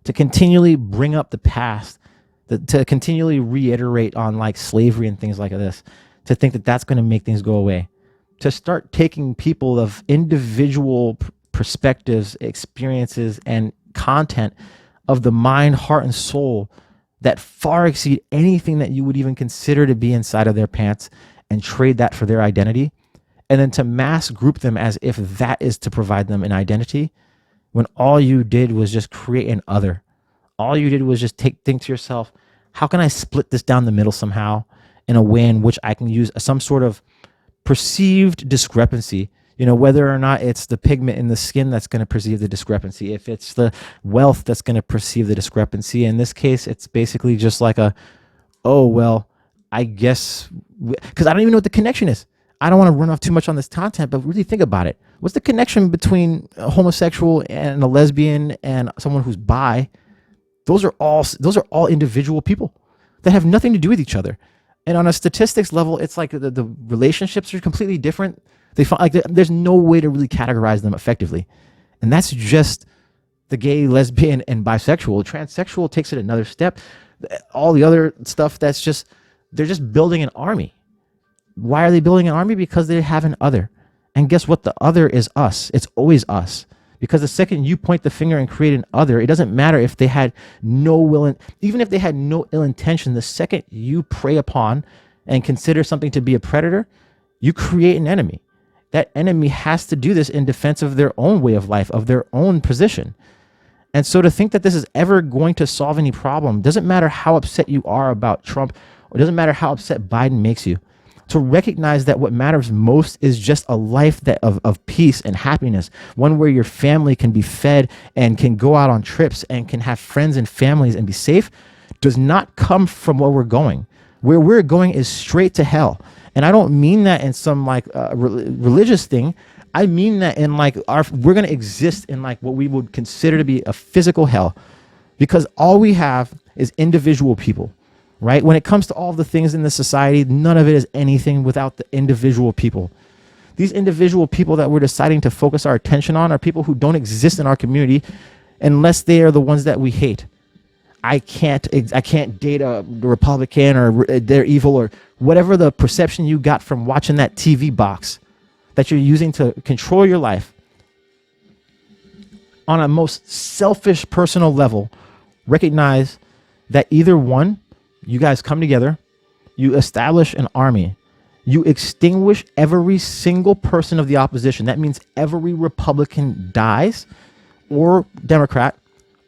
to continually bring up the past, to continually reiterate on like slavery and things like this, to think that that's going to make things go away, to start taking people of individual perspectives, experiences, and content of the mind, heart, and soul that far exceed anything that you would even consider to be inside of their pants, and trade that for their identity, and then to mass group them as if that is to provide them an identity, when all you did was just create an other. All you did was just think to yourself, how can I split this down the middle somehow in a way in which I can use some sort of perceived discrepancy, whether or not it's the pigment in the skin that's going to perceive the discrepancy, if it's the wealth that's going to perceive the discrepancy. In this case, it's basically just like oh, well, I guess, because I don't even know what the connection is. I don't want to run off too much on this content, but really think about it. What's the connection between a homosexual and a lesbian and someone who's bi? Those are all individual people that have nothing to do with each other. And on a statistics level, it's like the relationships are completely different. They find like there's no way to really categorize them effectively. And that's just the gay, lesbian, and bisexual. Transsexual takes it another step. All the other stuff, they're just building an army. Why are they building an army? Because they have an other. And guess what? The other is us. It's always us. Because the second you point the finger and create an other, it doesn't matter if they had even if they had no ill intention, the second you prey upon and consider something to be a predator, you create an enemy. That enemy has to do this in defense of their own way of life, of their own position. And so to think that this is ever going to solve any problem, doesn't matter how upset you are about Trump, or doesn't matter how upset Biden makes you. To recognize that what matters most is just a life of peace and happiness, one where your family can be fed and can go out on trips and can have friends and families and be safe, does not come from where we're going. Where we're going is straight to hell. And I don't mean that in some like religious thing. I mean that in like we're going to exist in like what we would consider to be a physical hell, because all we have is individual people. Right? When it comes to all the things in this society, none of it is anything without the individual people. These individual people that we're deciding to focus our attention on are people who don't exist in our community unless they are the ones that we hate. I can't date a Republican, or they're evil, or whatever the perception you got from watching that TV box that you're using to control your life. On a most selfish personal level, recognize that either one, you guys come together, you establish an army, you extinguish every single person of the opposition. That means every Republican dies, or Democrat,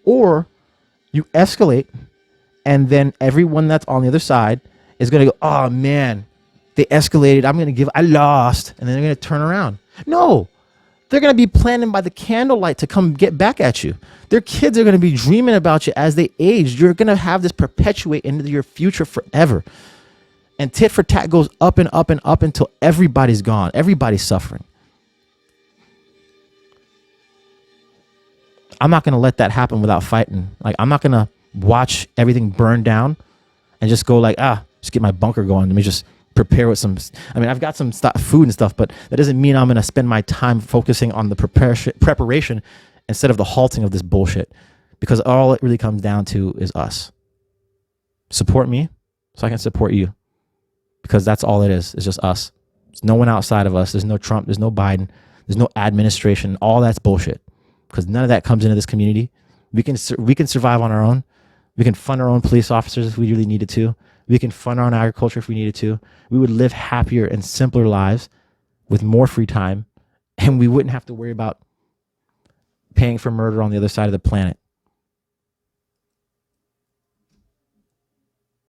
or you escalate, and then everyone that's on the other side is going to go, oh man, they escalated, I lost, and then they're going to turn around. No, they're going to be planning by the candlelight to come get back at you. Their kids are going to be dreaming about you as they age. You're going to have this perpetuate into your future forever. And tit for tat goes up and up and up until everybody's gone. Everybody's suffering. I'm not going to let that happen without fighting. Like, I'm not going to watch everything burn down and just go like, just get my bunker going. Let me just prepare with I've got some food and stuff, but that doesn't mean I'm going to spend my time focusing on the preparation instead of the halting of this bullshit, because all it really comes down to is us. Support me so I can support you, because that's all it is. It's just us. There's no one outside of us. There's no Trump. There's no Biden. There's no administration. All that's bullshit, because none of that comes into this community. We can survive on our own. We can fund our own police officers if we really needed to. We can fund our own agriculture if we needed to. We would live happier and simpler lives with more free time, and we wouldn't have to worry about paying for murder on the other side of the planet.